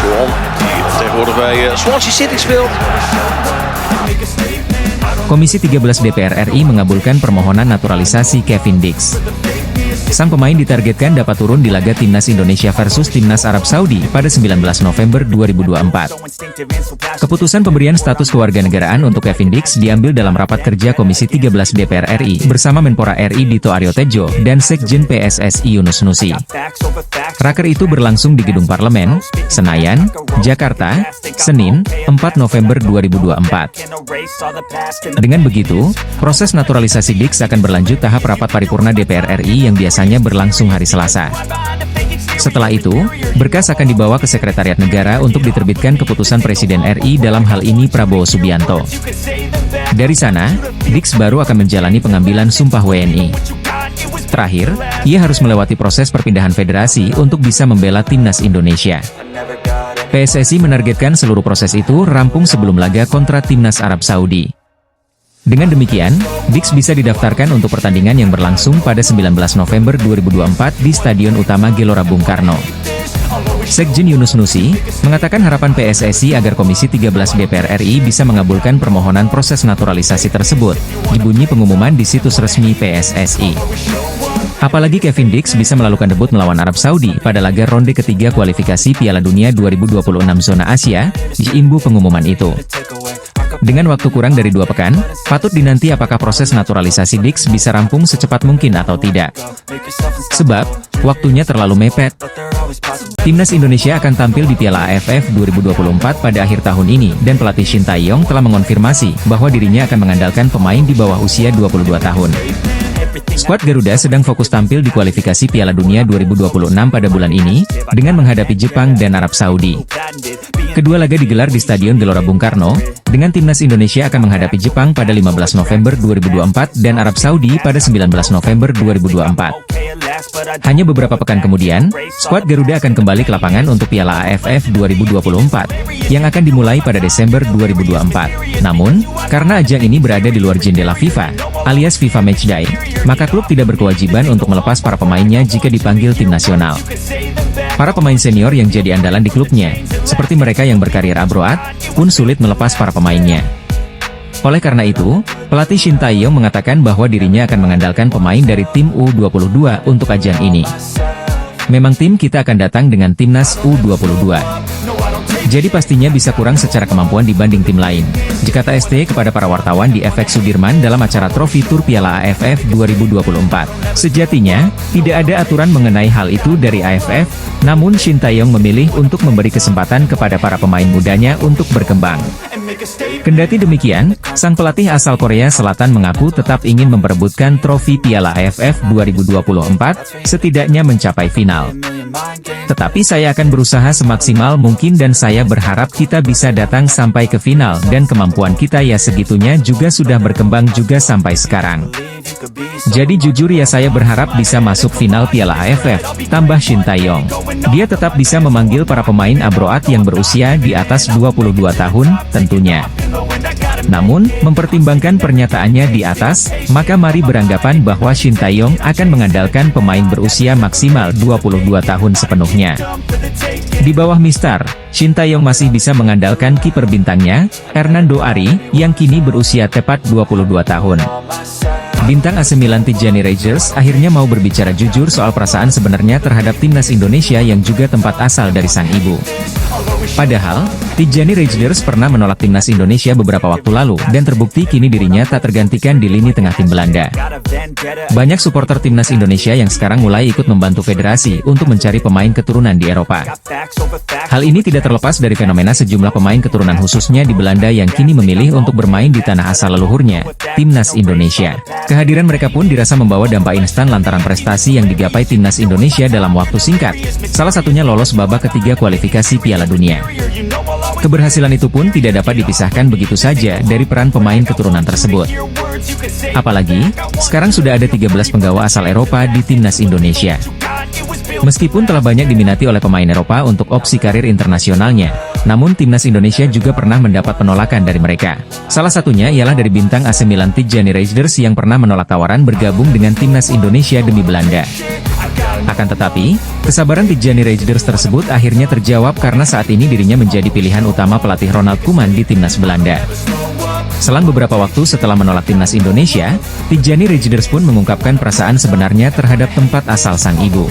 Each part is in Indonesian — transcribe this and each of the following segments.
John, die tegenwoordig bij Swansea City speelt. Komisi 13 DPR RI mengabulkan permohonan naturalisasi Kevin Dix. Sang pemain ditargetkan dapat turun di laga Timnas Indonesia versus Timnas Arab Saudi pada 19 November 2024. Keputusan pemberian status kewarganegaraan untuk Kevin Dix diambil dalam rapat kerja Komisi 13 DPR RI bersama Menpora RI Dito Aryo Tejo dan Sekjen PSSI Yunus Nusi. Raker itu berlangsung di Gedung Parlemen, Senayan, Jakarta, Senin, 4 November 2024. Dengan begitu, proses naturalisasi Dix akan berlanjut tahap rapat paripurna DPR RI yang biasanya berlangsung hari Selasa. Setelah itu, berkas akan dibawa ke Sekretariat Negara untuk diterbitkan keputusan Presiden RI dalam hal ini Prabowo Subianto. Dari sana, Dix baru akan menjalani pengambilan sumpah WNI. Terakhir, ia harus melewati proses perpindahan federasi untuk bisa membela Timnas Indonesia. PSSI menargetkan seluruh proses itu rampung sebelum laga kontra Timnas Arab Saudi. Dengan demikian, Dix bisa didaftarkan untuk pertandingan yang berlangsung pada 19 November 2024 di Stadion Utama Gelora Bung Karno. Sekjen Yunus Nusi mengatakan harapan PSSI agar Komisi 13 DPR RI bisa mengabulkan permohonan proses naturalisasi tersebut, dibunyi pengumuman di situs resmi PSSI. Apalagi Kevin Dix bisa melakukan debut melawan Arab Saudi pada laga ronde ketiga kualifikasi Piala Dunia 2026 zona Asia, diimbu pengumuman itu. Dengan waktu kurang dari 2 pekan, patut dinanti apakah proses naturalisasi Dix bisa rampung secepat mungkin atau tidak. Sebab, waktunya terlalu mepet. Timnas Indonesia akan tampil di Piala AFF 2024 pada akhir tahun ini dan pelatih Shin Tae-yong telah mengonfirmasi bahwa dirinya akan mengandalkan pemain di bawah usia 22 tahun. Skuad Garuda sedang fokus tampil di kualifikasi Piala Dunia 2026 pada bulan ini, dengan menghadapi Jepang dan Arab Saudi. Kedua laga digelar di Stadion Gelora Bung Karno, dengan Timnas Indonesia akan menghadapi Jepang pada 15 November 2024 dan Arab Saudi pada 19 November 2024. Hanya beberapa pekan kemudian, skuad Garuda akan kembali ke lapangan untuk Piala AFF 2024, yang akan dimulai pada Desember 2024. Namun, karena ajang ini berada di luar jendela FIFA, alias FIFA Matchday, maka klub tidak berkewajiban untuk melepas para pemainnya jika dipanggil tim nasional. Para pemain senior yang jadi andalan di klubnya, seperti mereka yang berkarir abroad, pun sulit melepas para pemainnya. Oleh karena itu, pelatih Shin Tae-yong mengatakan bahwa dirinya akan mengandalkan pemain dari tim U22 untuk ajang ini. Memang tim kita akan datang dengan timnas U22. Jadi pastinya bisa kurang secara kemampuan dibanding tim lain, kata ST kepada para wartawan di FX Sudirman dalam acara Trofi Tour Piala AFF 2024. Sejatinya, tidak ada aturan mengenai hal itu dari AFF, namun Shin Tae-yong memilih untuk memberi kesempatan kepada para pemain mudanya untuk berkembang. Kendati demikian, sang pelatih asal Korea Selatan mengaku tetap ingin memperebutkan trofi Piala AFF 2024, setidaknya mencapai final. Tetapi saya akan berusaha semaksimal mungkin dan saya berharap kita bisa datang sampai ke final dan kemampuan kita ya segitunya juga sudah berkembang juga sampai sekarang. Jadi jujur ya saya berharap bisa masuk final Piala AFF, tambah Shin Tae-yong. Dia tetap bisa memanggil para pemain abroad yang berusia di atas 22 tahun, tentunya. Namun, mempertimbangkan pernyataannya di atas, maka mari beranggapan bahwa Shin Tae-yong akan mengandalkan pemain berusia maksimal 22 tahun sepenuhnya. Di bawah Mister Shin Tae-yong masih bisa mengandalkan kiper bintangnya, Hernando Ari, yang kini berusia tepat 22 tahun. Bintang AC Milan Tijjani Reijers akhirnya mau berbicara jujur soal perasaan sebenarnya terhadap timnas Indonesia yang juga tempat asal dari sang ibu. Padahal, Tijjani Reijers pernah menolak timnas Indonesia beberapa waktu lalu dan terbukti kini dirinya tak tergantikan di lini tengah tim Belanda. Banyak supporter timnas Indonesia yang sekarang mulai ikut membantu federasi untuk mencari pemain keturunan di Eropa. Hal ini tidak terlepas dari fenomena sejumlah pemain keturunan khususnya di Belanda yang kini memilih untuk bermain di tanah asal leluhurnya, timnas Indonesia. Kehadiran mereka pun dirasa membawa dampak instan lantaran prestasi yang digapai timnas Indonesia dalam waktu singkat, salah satunya lolos babak ketiga kualifikasi Piala Dunia. Keberhasilan itu pun tidak dapat dipisahkan begitu saja dari peran pemain keturunan tersebut. Apalagi, sekarang sudah ada 13 penggawa asal Eropa di timnas Indonesia. Meskipun telah banyak diminati oleh pemain Eropa untuk opsi karir internasionalnya, namun timnas Indonesia juga pernah mendapat penolakan dari mereka. Salah satunya ialah dari bintang AC Milan Tijjani Reijers yang pernah menolak tawaran bergabung dengan timnas Indonesia demi Belanda. Akan tetapi, kesabaran Tijjani Reijnders tersebut akhirnya terjawab karena saat ini dirinya menjadi pilihan utama pelatih Ronald Koeman di timnas Belanda. Selang beberapa waktu setelah menolak timnas Indonesia, Tijjani Reijnders pun mengungkapkan perasaan sebenarnya terhadap tempat asal sang ibu.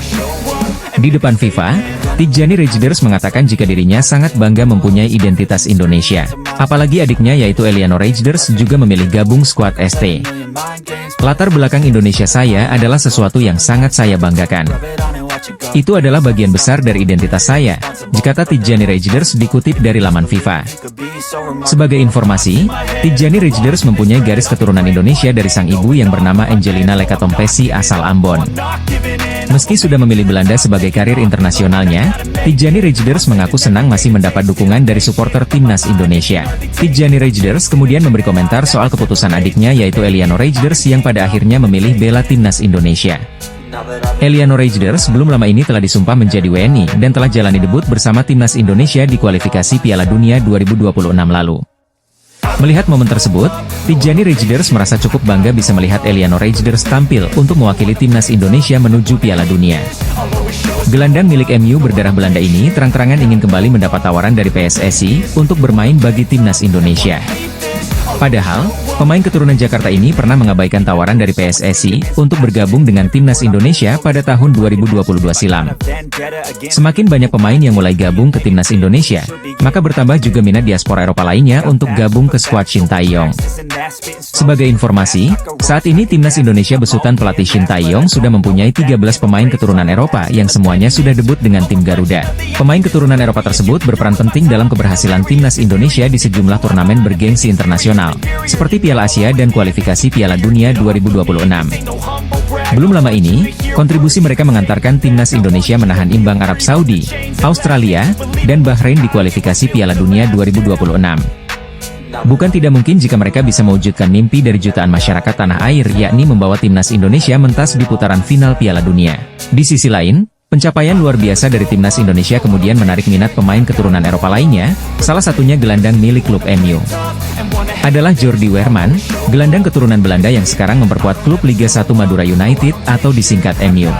Di depan FIFA, Tijjani Reijnders mengatakan jika dirinya sangat bangga mempunyai identitas Indonesia. Apalagi adiknya yaitu Eliano Reijnders juga memilih gabung skuad ST. Latar belakang Indonesia saya adalah sesuatu yang sangat saya banggakan. Itu adalah bagian besar dari identitas saya, dikata Tijjani Reijnders dikutip dari laman FIFA. Sebagai informasi, Tijjani Reijnders mempunyai garis keturunan Indonesia dari sang ibu yang bernama Angelina Lekatompesi asal Ambon. Meski sudah memilih Belanda sebagai karir internasionalnya, Tijjani Reijnders mengaku senang masih mendapat dukungan dari supporter timnas Indonesia. Tijjani Reijnders kemudian memberi komentar soal keputusan adiknya yaitu Eliano Reijnders yang pada akhirnya memilih bela timnas Indonesia. Eliano Reijnders belum lama ini telah disumpah menjadi WNI dan telah jalani debut bersama timnas Indonesia di kualifikasi Piala Dunia 2026 lalu. Melihat momen tersebut, Tijjani Reijnders merasa cukup bangga bisa melihat Eliano Reijnders tampil untuk mewakili timnas Indonesia menuju Piala Dunia. Gelandang milik MU berdarah Belanda ini terang-terangan ingin kembali mendapat tawaran dari PSSI untuk bermain bagi timnas Indonesia. Padahal, pemain keturunan Jakarta ini pernah mengabaikan tawaran dari PSSI untuk bergabung dengan timnas Indonesia pada tahun 2022 silam. Semakin banyak pemain yang mulai gabung ke timnas Indonesia, maka bertambah juga minat diaspora Eropa lainnya untuk gabung ke skuad Shin Tae-yong. Sebagai informasi, saat ini timnas Indonesia besutan pelatih Shin Tae-yong sudah mempunyai 13 pemain keturunan Eropa yang semuanya sudah debut dengan tim Garuda. Pemain keturunan Eropa tersebut berperan penting dalam keberhasilan timnas Indonesia di sejumlah turnamen bergengsi internasional, seperti Piala Asia dan kualifikasi Piala Dunia 2026. Belum lama ini, kontribusi mereka mengantarkan timnas Indonesia menahan imbang Arab Saudi, Australia, dan Bahrain di kualifikasi Piala Dunia 2026. Bukan tidak mungkin jika mereka bisa mewujudkan mimpi dari jutaan masyarakat tanah air yakni membawa timnas Indonesia mentas di putaran final Piala Dunia. Di sisi lain, pencapaian luar biasa dari timnas Indonesia kemudian menarik minat pemain keturunan Eropa lainnya, salah satunya gelandang milik klub MU. Adalah Jordi Weerman, gelandang keturunan Belanda yang sekarang memperkuat klub Liga 1 Madura United atau disingkat MU.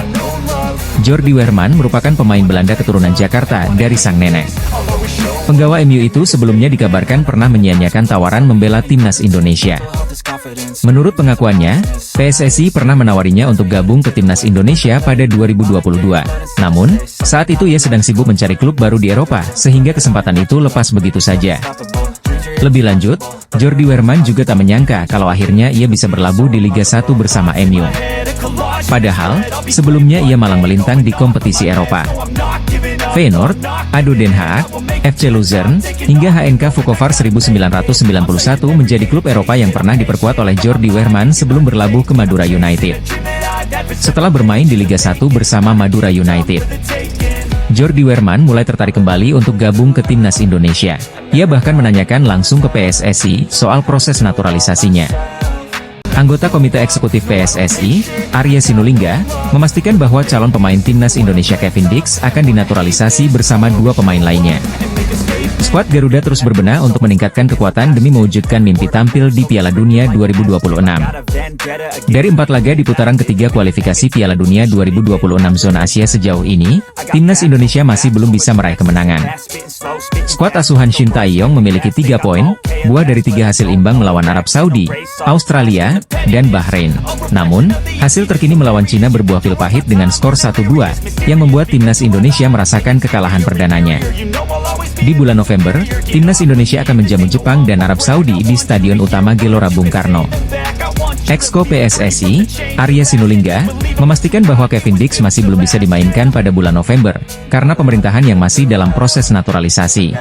Jordi Weerman merupakan pemain Belanda keturunan Jakarta dari sang nenek. Penggawa MU itu sebelumnya dikabarkan pernah menyia-nyiakan tawaran membela timnas Indonesia. Menurut pengakuannya, PSSI pernah menawarinya untuk gabung ke timnas Indonesia pada 2022. Namun, saat itu ia sedang sibuk mencari klub baru di Eropa, sehingga kesempatan itu lepas begitu saja. Lebih lanjut, Jordi Weerman juga tak menyangka kalau akhirnya ia bisa berlabuh di Liga 1 bersama MU. Padahal, sebelumnya ia malang melintang di kompetisi Eropa. Feyenoord, ADO Den Haag, FC Luzern, hingga HNK Vukovar 1991 menjadi klub Eropa yang pernah diperkuat oleh Jordi Weerman sebelum berlabuh ke Madura United. Setelah bermain di Liga 1 bersama Madura United, Jordi Weerman mulai tertarik kembali untuk gabung ke timnas Indonesia. Ia bahkan menanyakan langsung ke PSSI soal proses naturalisasinya. Anggota Komite Eksekutif PSSI, Arya Sinulinga, memastikan bahwa calon pemain timnas Indonesia Kevin Dix akan dinaturalisasi bersama dua pemain lainnya. Skuad Garuda terus berbenah untuk meningkatkan kekuatan demi mewujudkan mimpi tampil di Piala Dunia 2026. Dari 4 laga di putaran ketiga kualifikasi Piala Dunia 2026 zona Asia sejauh ini, timnas Indonesia masih belum bisa meraih kemenangan. Skuad asuhan Shin Tae-yong memiliki 3 poin, buah dari 3 hasil imbang melawan Arab Saudi, Australia, dan Bahrain. Namun, hasil terkini melawan Cina berbuah pil pahit dengan skor 1-2, yang membuat timnas Indonesia merasakan kekalahan perdananya. Di bulan November, timnas Indonesia akan menjamu Jepang dan Arab Saudi di Stadion Utama Gelora Bung Karno. Exco PSSI, Arya Sinulinga, memastikan bahwa Kevin Dix masih belum bisa dimainkan pada bulan November, karena pemerintahan yang masih dalam proses naturalisasi.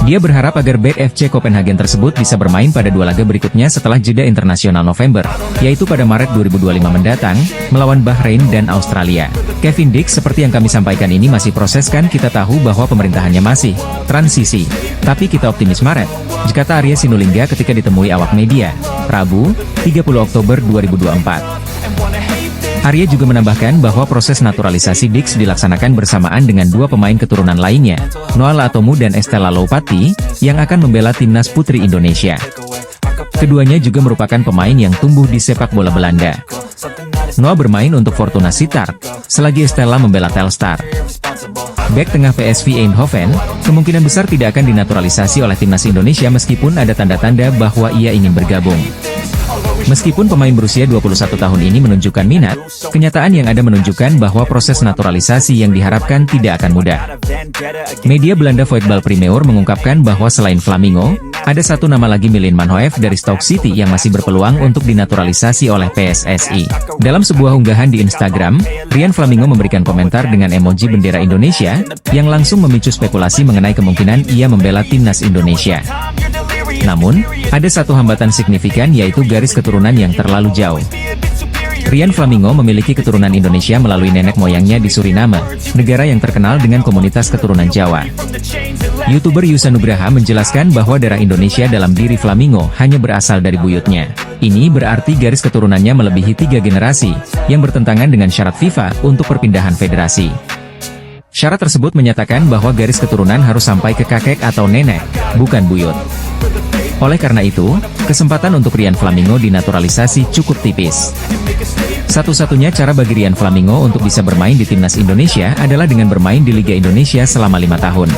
Dia berharap agar Baek FC Copenhagen tersebut bisa bermain pada 2 laga berikutnya setelah jeda internasional November, yaitu pada Maret 2025 mendatang, melawan Bahrain dan Australia. Kevin Dix seperti yang kami sampaikan ini masih proseskan, kita tahu bahwa pemerintahannya masih transisi. Tapi kita optimis Maret, kata Arya Sinulinga ketika ditemui awak media, Rabu, 30 Oktober 2024. Arya juga menambahkan bahwa proses naturalisasi Dix dilaksanakan bersamaan dengan 2 pemain keturunan lainnya, Noah Atomu dan Estella Loupati, yang akan membela timnas putri Indonesia. Keduanya juga merupakan pemain yang tumbuh di sepak bola Belanda. Noah bermain untuk Fortuna Sittard, selagi Stella membela Telstar. Bek tengah PSV Eindhoven, kemungkinan besar tidak akan dinaturalisasi oleh timnas Indonesia meskipun ada tanda-tanda bahwa ia ingin bergabung. Meskipun pemain berusia 21 tahun ini menunjukkan minat, kenyataan yang ada menunjukkan bahwa proses naturalisasi yang diharapkan tidak akan mudah. Media Belanda Voetbal Primeur mengungkapkan bahwa selain Flamingo, ada satu nama lagi Milan Manhoef dari Stoke City yang masih berpeluang untuk dinaturalisasi oleh PSSI. Dalam sebuah unggahan di Instagram, Ryan Flamingo memberikan komentar dengan emoji bendera Indonesia, yang langsung memicu spekulasi mengenai kemungkinan ia membela timnas Indonesia. Namun, ada satu hambatan signifikan yaitu garis keturunan yang terlalu jauh. Ryan Flamingo memiliki keturunan Indonesia melalui nenek moyangnya di Suriname, negara yang terkenal dengan komunitas keturunan Jawa. YouTuber Yusa Nugraha menjelaskan bahwa darah Indonesia dalam diri Flamingo hanya berasal dari buyutnya. Ini berarti garis keturunannya melebihi 3 generasi, yang bertentangan dengan syarat FIFA untuk perpindahan federasi. Syarat tersebut menyatakan bahwa garis keturunan harus sampai ke kakek atau nenek, bukan buyut. Oleh karena itu, kesempatan untuk Ryan Flamingo dinaturalisasi cukup tipis. Satu-satunya cara bagi Ryan Flamingo untuk bisa bermain di timnas Indonesia adalah dengan bermain di Liga Indonesia selama 5 tahun.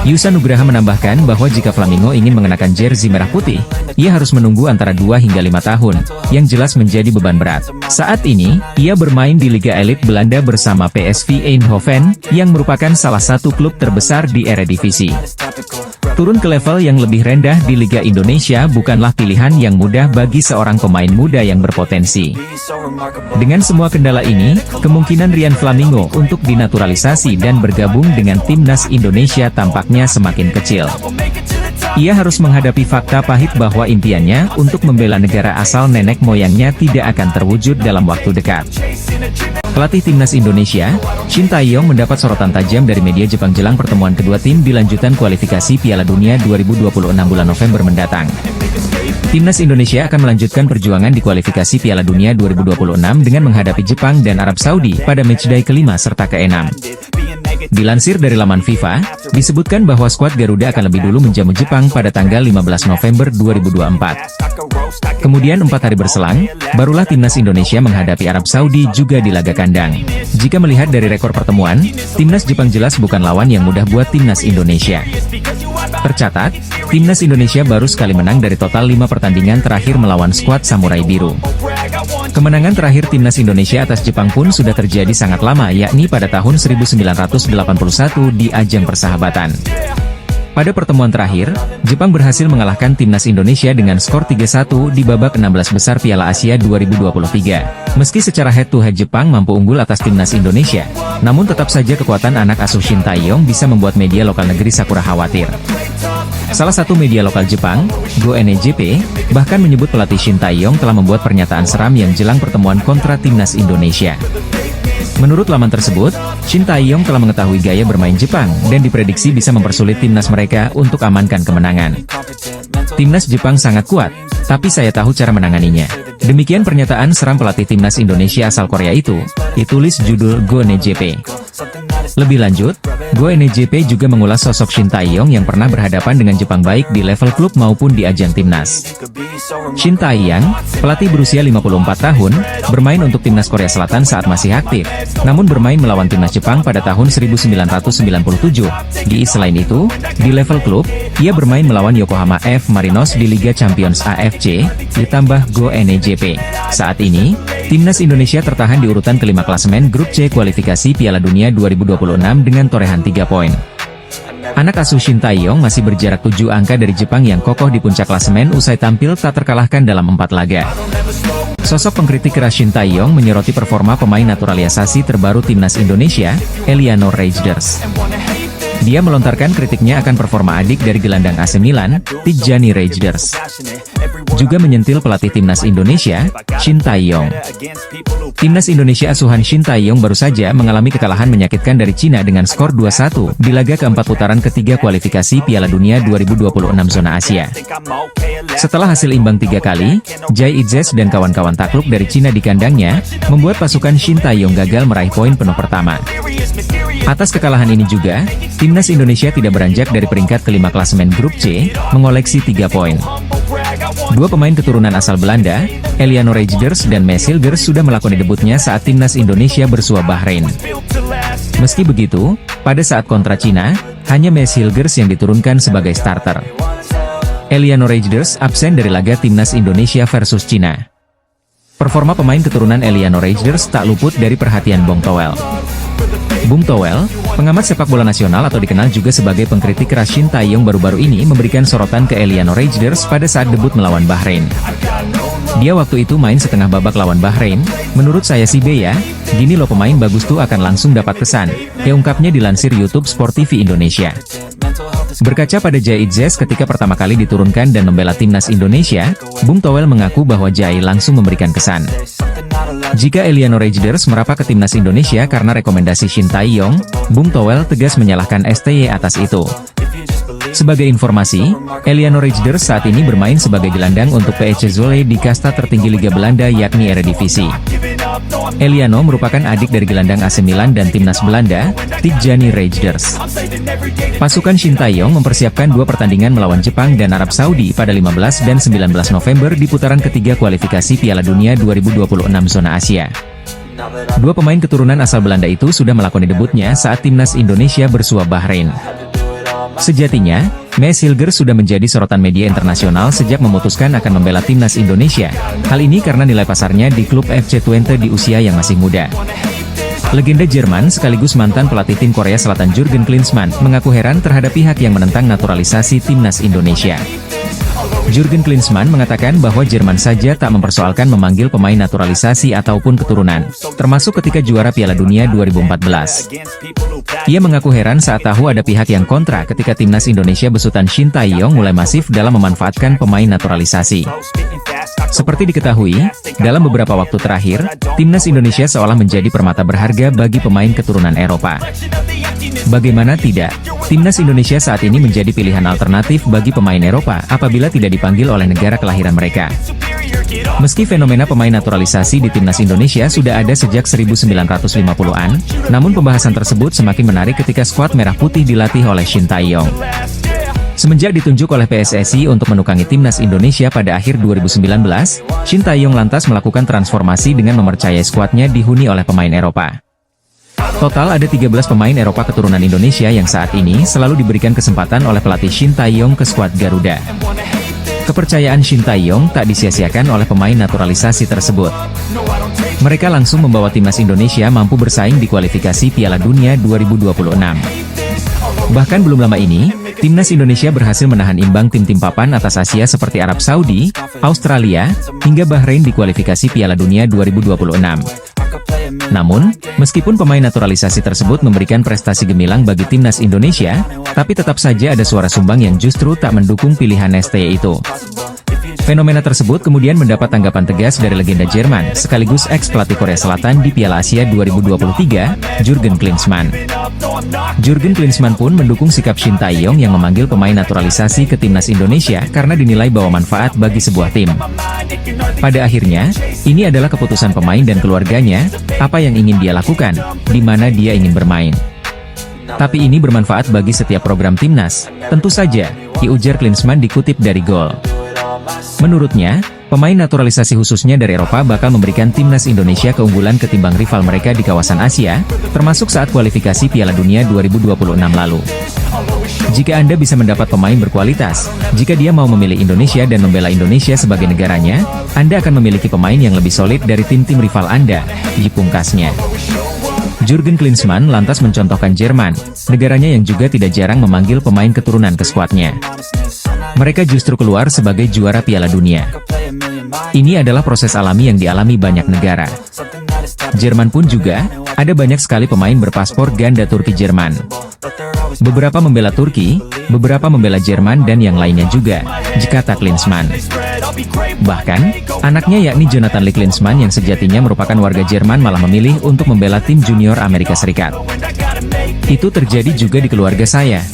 Yusa Nugraha menambahkan bahwa jika Flamingo ingin mengenakan jersey merah putih, ia harus menunggu antara 2 hingga 5 tahun, yang jelas menjadi beban berat. Saat ini, ia bermain di Liga Elit Belanda bersama PSV Eindhoven, yang merupakan salah satu klub terbesar di Eredivisie. Turun ke level yang lebih rendah di Liga Indonesia bukanlah pilihan yang mudah bagi seorang pemain muda yang berpotensi. Dengan semua kendala ini, kemungkinan Ryan Flamingo untuk dinaturalisasi dan bergabung dengan timnas Indonesia tampaknya semakin kecil. Ia harus menghadapi fakta pahit bahwa impiannya untuk membela negara asal nenek moyangnya tidak akan terwujud dalam waktu dekat. Pelatih timnas Indonesia, Shin Tae-yong mendapat sorotan tajam dari media Jepang jelang pertemuan kedua tim di lanjutan kualifikasi Piala Dunia 2026 bulan November mendatang. Timnas Indonesia akan melanjutkan perjuangan di kualifikasi Piala Dunia 2026 dengan menghadapi Jepang dan Arab Saudi pada matchday kelima serta ke-6. Dilansir dari laman FIFA, disebutkan bahwa skuad Garuda akan lebih dulu menjamu Jepang pada tanggal 15 November 2024. Kemudian 4 hari berselang, barulah timnas Indonesia menghadapi Arab Saudi juga di laga kandang. Jika melihat dari rekor pertemuan, timnas Jepang jelas bukan lawan yang mudah buat timnas Indonesia. Tercatat, timnas Indonesia baru sekali menang dari total 5 pertandingan terakhir melawan skuad Samurai Biru. Kemenangan terakhir timnas Indonesia atas Jepang pun sudah terjadi sangat lama, yakni pada tahun 1981 di ajang persahabatan. Pada pertemuan terakhir, Jepang berhasil mengalahkan timnas Indonesia dengan skor 3-1 di babak 16 besar Piala Asia 2023. Meski secara head-to-head Jepang mampu unggul atas timnas Indonesia, namun tetap saja kekuatan anak asuh Shin Tae-yong bisa membuat media lokal negeri Sakura khawatir. Salah satu media lokal Jepang, Go-NEJP, bahkan menyebut pelatih Shin Tae-yong telah membuat pernyataan seram yang jelang pertemuan kontra timnas Indonesia. Menurut laman tersebut, Shin Tae-yong telah mengetahui gaya bermain Jepang dan diprediksi bisa mempersulit timnas mereka untuk amankan kemenangan. Timnas Jepang sangat kuat, tapi saya tahu cara menanganinya. Demikian pernyataan seram pelatih timnas Indonesia asal Korea itu, ditulis judul Go-NEJP. Lebih lanjut, Go-NEJP juga mengulas sosok Shin Tae-yong yang pernah berhadapan dengan Jepang baik di level klub maupun di ajang timnas. Shin Tae-yong, pelatih berusia 54 tahun, bermain untuk timnas Korea Selatan saat masih aktif, namun bermain melawan timnas Jepang pada tahun 1997. Selain itu, di level klub, ia bermain melawan Yokohama F. Marinos di Liga Champions AFC, ditambah Go-NEJP. Saat ini, timnas Indonesia tertahan di urutan kelima klasemen grup C kualifikasi Piala Dunia 2026 dengan torehan 3 poin. Anak asuh Shin Tae-yong masih berjarak 7 angka dari Jepang yang kokoh di puncak klasemen usai tampil tak terkalahkan dalam 4 laga. Sosok pengkritik keras Shin Tae-yong menyoroti performa pemain naturalisasi terbaru timnas Indonesia, Elianor Reijnders. Dia melontarkan kritiknya akan performa adik dari gelandang AC Milan, Tijjani Reijnders. Juga menyentil pelatih timnas Indonesia, Shin Tae-yong. Timnas Indonesia asuhan Shin Tae-yong baru saja mengalami kekalahan menyakitkan dari Cina dengan skor 2-1 di laga keempat putaran ketiga kualifikasi Piala Dunia 2026 zona Asia. Setelah hasil imbang 3 kali, Jai Itzes dan kawan-kawan takluk dari Cina di kandangnya, membuat pasukan Shin Tae-yong gagal meraih poin penuh pertama. Atas kekalahan ini juga, timnas Indonesia tidak beranjak dari peringkat kelima klasemen grup C, mengoleksi 3 poin. Dua pemain keturunan asal Belanda, Eliano Reijnders dan Mees Hilgers sudah melakukan debutnya saat timnas Indonesia bersua Bahrain. Meski begitu, pada saat kontra Cina, hanya Mees Hilgers yang diturunkan sebagai starter. Eliano Reijnders absen dari laga timnas Indonesia versus Cina. Performa pemain keturunan Eliano Reijnders tak luput dari perhatian Bong Toel. Bung Toel, pengamat sepak bola nasional atau dikenal juga sebagai pengkritik keras Shin Tae-yong baru-baru ini memberikan sorotan ke Eliano Reijnders pada saat debut melawan Bahrain. Dia waktu itu main setengah babak lawan Bahrain, menurut saya sih ya, gini loh pemain bagus tuh akan langsung dapat kesan, ungkapnya dilansir YouTube Sport TV Indonesia. Berkaca pada Jai Itzes ketika pertama kali diturunkan dan membela timnas Indonesia, Bung Toel mengaku bahwa Jai langsung memberikan kesan. Jika Eliano Reijnders merapat ke timnas Indonesia karena rekomendasi Shin Tae-yong, Bung Toel tegas menyalahkan STY atas itu. Sebagai informasi, Eliano Reijnders saat ini bermain sebagai gelandang untuk PSV Zwolle di kasta tertinggi Liga Belanda yakni Eredivisie. Eliano merupakan adik dari gelandang AC Milan dan timnas Belanda, Tijjani Reijnders. Pasukan Shin Tae-yong mempersiapkan dua pertandingan melawan Jepang dan Arab Saudi pada 15 dan 19 November di putaran ketiga kualifikasi Piala Dunia 2026 zona Asia. Dua pemain keturunan asal Belanda itu sudah melakukan debutnya saat timnas Indonesia bersua Bahrain. Sejatinya, Mees Hilgers sudah menjadi sorotan media internasional sejak memutuskan akan membela timnas Indonesia. Hal ini karena nilai pasarnya di klub FC Twente di usia yang masih muda. Legenda Jerman sekaligus mantan pelatih tim Korea Selatan Jurgen Klinsmann mengaku heran terhadap pihak yang menentang naturalisasi timnas Indonesia. Jurgen Klinsmann mengatakan bahwa Jerman saja tak mempersoalkan memanggil pemain naturalisasi ataupun keturunan, termasuk ketika juara Piala Dunia 2014. Ia mengaku heran saat tahu ada pihak yang kontra ketika timnas Indonesia besutan Shin Tae-yong mulai masif dalam memanfaatkan pemain naturalisasi. Seperti diketahui, dalam beberapa waktu terakhir, timnas Indonesia seolah menjadi permata berharga bagi pemain keturunan Eropa. Bagaimana tidak, timnas Indonesia saat ini menjadi pilihan alternatif bagi pemain Eropa apabila tidak dipanggil oleh negara kelahiran mereka. Meski fenomena pemain naturalisasi di timnas Indonesia sudah ada sejak 1950-an, namun pembahasan tersebut semakin menarik ketika skuad merah putih dilatih oleh Shin Tae-yong. Semenjak ditunjuk oleh PSSI untuk menukangi timnas Indonesia pada akhir 2019, Shin Tae-yong lantas melakukan transformasi dengan mempercayai skuadnya dihuni oleh pemain Eropa. Total ada 13 pemain Eropa keturunan Indonesia yang saat ini selalu diberikan kesempatan oleh pelatih Shin Tae-yong ke skuad Garuda. Kepercayaan Shin Tae-yong tak disia-siakan oleh pemain naturalisasi tersebut. Mereka langsung membawa timnas Indonesia mampu bersaing di kualifikasi Piala Dunia 2026. Bahkan belum lama ini, timnas Indonesia berhasil menahan imbang tim-tim papan atas Asia seperti Arab Saudi, Australia, hingga Bahrain di kualifikasi Piala Dunia 2026. Namun, meskipun pemain naturalisasi tersebut memberikan prestasi gemilang bagi timnas Indonesia, tapi tetap saja ada suara sumbang yang justru tak mendukung pilihan STY itu. Fenomena tersebut kemudian mendapat tanggapan tegas dari legenda Jerman, sekaligus ex-pelatih Korea Selatan di Piala Asia 2023, Jurgen Klinsmann. Jurgen Klinsmann pun mendukung sikap Shin Tae-yong yang memanggil pemain naturalisasi ke timnas Indonesia karena dinilai bawa manfaat bagi sebuah tim. Pada akhirnya, ini adalah keputusan pemain dan keluarganya, apa yang ingin dia lakukan, di mana dia ingin bermain. Tapi ini bermanfaat bagi setiap program timnas, tentu saja, ujar Klinsmann dikutip dari Goal. Menurutnya, pemain naturalisasi khususnya dari Eropa bakal memberikan timnas Indonesia keunggulan ketimbang rival mereka di kawasan Asia, termasuk saat kualifikasi Piala Dunia 2026 lalu. Jika Anda bisa mendapat pemain berkualitas, jika dia mau memilih Indonesia dan membela Indonesia sebagai negaranya, Anda akan memiliki pemain yang lebih solid dari tim-tim rival Anda, pungkasnya. Jurgen Klinsmann lantas mencontohkan Jerman, negaranya yang juga tidak jarang memanggil pemain keturunan ke skuadnya. Mereka justru keluar sebagai juara Piala Dunia. Ini adalah proses alami yang dialami banyak negara. Jerman pun juga, ada banyak sekali pemain berpaspor ganda Turki-Jerman. Beberapa membela Turki, beberapa membela Jerman dan yang lainnya juga, kata Klinsmann. Bahkan, anaknya yakni Jonathan Lee Klinsmann yang sejatinya merupakan warga Jerman malah memilih untuk membela tim junior Amerika Serikat. Itu terjadi juga di keluarga saya.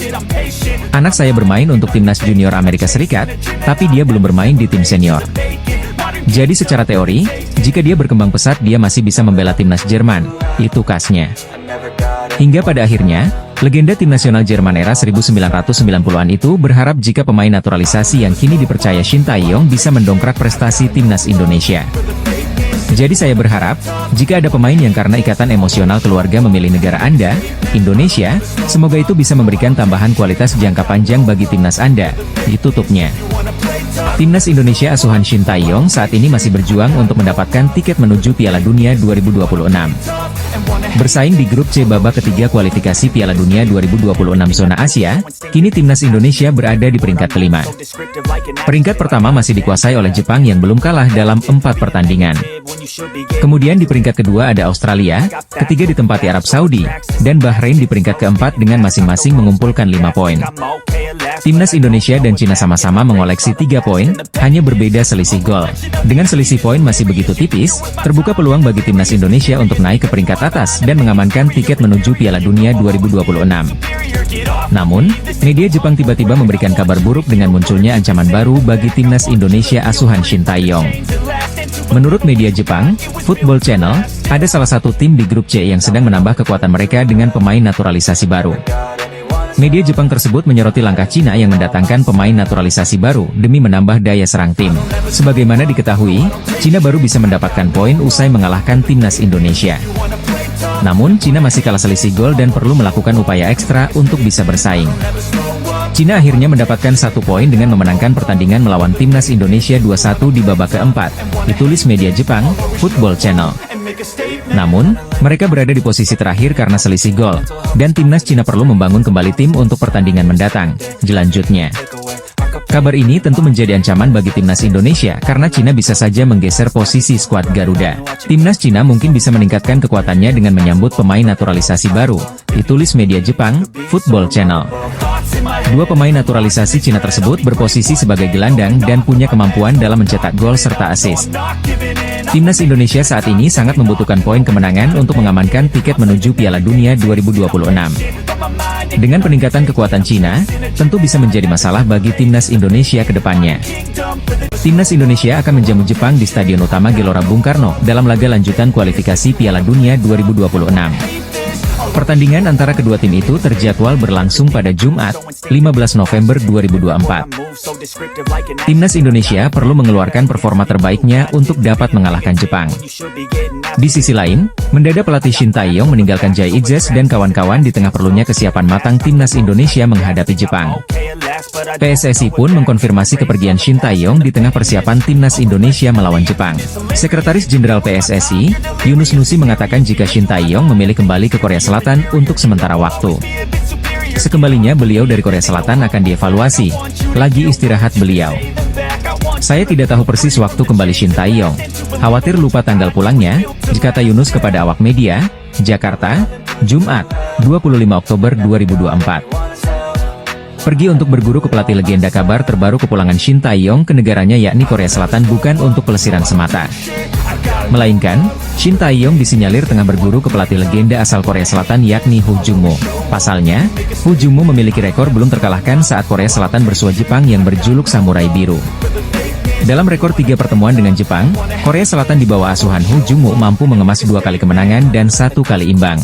Anak saya bermain untuk timnas junior Amerika Serikat, tapi dia belum bermain di tim senior. Jadi secara teori, jika dia berkembang pesat dia masih bisa membela timnas Jerman, itu kasnya. Hingga pada akhirnya, Legenda tim nasional Jerman era 1990-an itu berharap jika pemain naturalisasi yang kini dipercaya Shin Tae-yong bisa mendongkrak prestasi timnas Indonesia. Jadi saya berharap, jika ada pemain yang karena ikatan emosional keluarga memilih negara Anda, Indonesia, semoga itu bisa memberikan tambahan kualitas jangka panjang bagi timnas Anda, ditutupnya. Timnas Indonesia asuhan Shin Tae-yong saat ini masih berjuang untuk mendapatkan tiket menuju Piala Dunia 2026. Bersaing di grup C babak ketiga kualifikasi Piala Dunia 2026 zona Asia, kini timnas Indonesia berada di peringkat kelima. Peringkat pertama masih dikuasai oleh Jepang yang belum kalah dalam 4 pertandingan. Kemudian di peringkat kedua ada Australia, ketiga ditempati Arab Saudi, dan Bahrain di peringkat keempat dengan masing-masing mengumpulkan 5 poin. Timnas Indonesia dan Cina sama-sama mengoleksi 3 poin, hanya berbeda selisih gol. Dengan selisih poin masih begitu tipis, terbuka peluang bagi timnas Indonesia untuk naik ke peringkat atas dan mengamankan tiket menuju Piala Dunia 2026. Namun, media Jepang tiba-tiba memberikan kabar buruk dengan munculnya ancaman baru bagi timnas Indonesia asuhan Shin Tae-yong. Menurut media Jepang, Football Channel, ada salah satu tim di grup C yang sedang menambah kekuatan mereka dengan pemain naturalisasi baru. Media Jepang tersebut menyoroti langkah Cina yang mendatangkan pemain naturalisasi baru demi menambah daya serang tim. Sebagaimana diketahui, Cina baru bisa mendapatkan poin usai mengalahkan timnas Indonesia. Namun, Cina masih kalah selisih gol dan perlu melakukan upaya ekstra untuk bisa bersaing. Cina akhirnya mendapatkan 1 poin dengan memenangkan pertandingan melawan timnas Indonesia 2-1 di babak keempat, ditulis media Jepang, Football Channel. Namun, mereka berada di posisi terakhir karena selisih gol, dan timnas Cina perlu membangun kembali tim untuk pertandingan mendatang, jelanjutnya. Kabar ini tentu menjadi ancaman bagi timnas Indonesia karena Cina bisa saja menggeser posisi skuad Garuda. Timnas Cina mungkin bisa meningkatkan kekuatannya dengan menyambut pemain naturalisasi baru, ditulis media Jepang, Football Channel. 2 pemain naturalisasi Cina tersebut berposisi sebagai gelandang dan punya kemampuan dalam mencetak gol serta assist. Timnas Indonesia saat ini sangat membutuhkan poin kemenangan untuk mengamankan tiket menuju Piala Dunia 2026. Dengan peningkatan kekuatan Cina, tentu bisa menjadi masalah bagi timnas Indonesia ke depannya. Timnas Indonesia akan menjamu Jepang di Stadion Utama Gelora Bung Karno dalam laga lanjutan kualifikasi Piala Dunia 2026. Pertandingan antara kedua tim itu terjadwal berlangsung pada Jumat, 15 November 2024. Timnas Indonesia perlu mengeluarkan performa terbaiknya untuk dapat mengalahkan Jepang. Di sisi lain, mendadak pelatih Shin Tae-yong meninggalkan Jai Itzes dan kawan-kawan di tengah perlunya kesiapan matang timnas Indonesia menghadapi Jepang. PSSI pun mengkonfirmasi kepergian Shin Tae-yong di tengah persiapan timnas Indonesia melawan Jepang. Sekretaris Jenderal PSSI, Yunus Nusi mengatakan jika Shin Tae-yong memilih kembali ke Korea Selatan untuk sementara waktu. Sekembalinya beliau dari Korea Selatan akan dievaluasi, lagi istirahat beliau. Saya tidak tahu persis waktu kembali Shin Tae-yong. Khawatir lupa tanggal pulangnya, kata Yunus kepada awak media, Jakarta, Jumat, 25 Oktober 2024. Pergi untuk berguru ke pelatih legenda. Kabar terbaru kepulangan Shin Tae-yong ke negaranya yakni Korea Selatan bukan untuk pelesiran semata. Melainkan, Shin Tae-yong disinyalir tengah berguru ke pelatih legenda asal Korea Selatan yakni Ho Jung-mo. Pasalnya, Ho Jung-mo memiliki rekor belum terkalahkan saat Korea Selatan bersua Jepang yang berjuluk Samurai Biru. Dalam rekor 3 pertemuan dengan Jepang, Korea Selatan di bawah asuhan Ho Jung-mo mampu mengemas 2 kali kemenangan dan 1 kali imbang.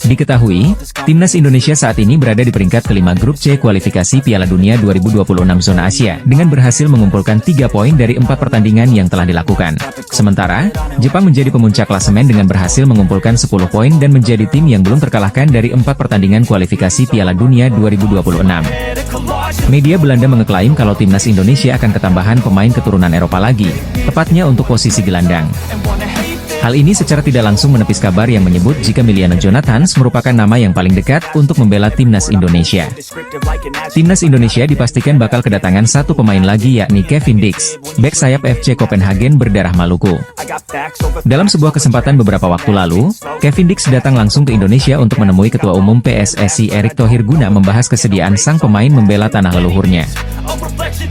Diketahui, timnas Indonesia saat ini berada di peringkat kelima grup C kualifikasi Piala Dunia 2026 zona Asia dengan berhasil mengumpulkan 3 poin dari 4 pertandingan yang telah dilakukan. Sementara, Jepang menjadi pemuncak klasemen dengan berhasil mengumpulkan 10 poin dan menjadi tim yang belum terkalahkan dari 4 pertandingan kualifikasi Piala Dunia 2026. Media Belanda mengeklaim kalau timnas Indonesia akan ketambahan pemain keturunan Eropa lagi, tepatnya untuk posisi gelandang. Hal ini secara tidak langsung menepis kabar yang menyebut jika Miliano Jonathans merupakan nama yang paling dekat untuk membela timnas Indonesia. Timnas Indonesia dipastikan bakal kedatangan 1 pemain lagi yakni Kevin Dix, bek sayap FC Copenhagen berdarah Maluku. Dalam sebuah kesempatan beberapa waktu lalu, Kevin Dix datang langsung ke Indonesia untuk menemui Ketua Umum PSSI Erick Thohir guna membahas kesediaan sang pemain membela tanah leluhurnya.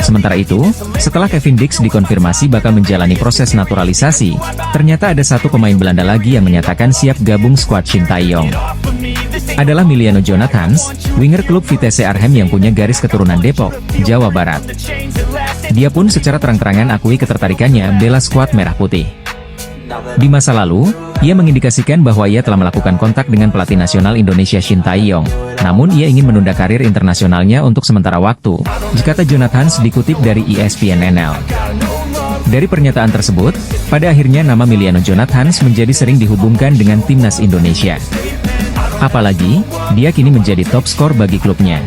Sementara itu, setelah Kevin Dix dikonfirmasi bakal menjalani proses naturalisasi, ternyata ada 1 pemain Belanda lagi yang menyatakan siap gabung skuad Shin Tae-yong. Adalah Miliano Jonathans, winger klub Vitesse Arnhem yang punya garis keturunan Depok, Jawa Barat. Dia pun secara terang-terangan akui ketertarikannya bela skuad Merah Putih. Di masa lalu, ia mengindikasikan bahwa ia telah melakukan kontak dengan pelatih nasional Indonesia Shin Tae-yong, namun ia ingin menunda karir internasionalnya untuk sementara waktu, kata Jonathan dikutip dari ESPN NL. Dari pernyataan tersebut, pada akhirnya nama Miliano Jonathan menjadi sering dihubungkan dengan timnas Indonesia. Apalagi, dia kini menjadi top skor bagi klubnya.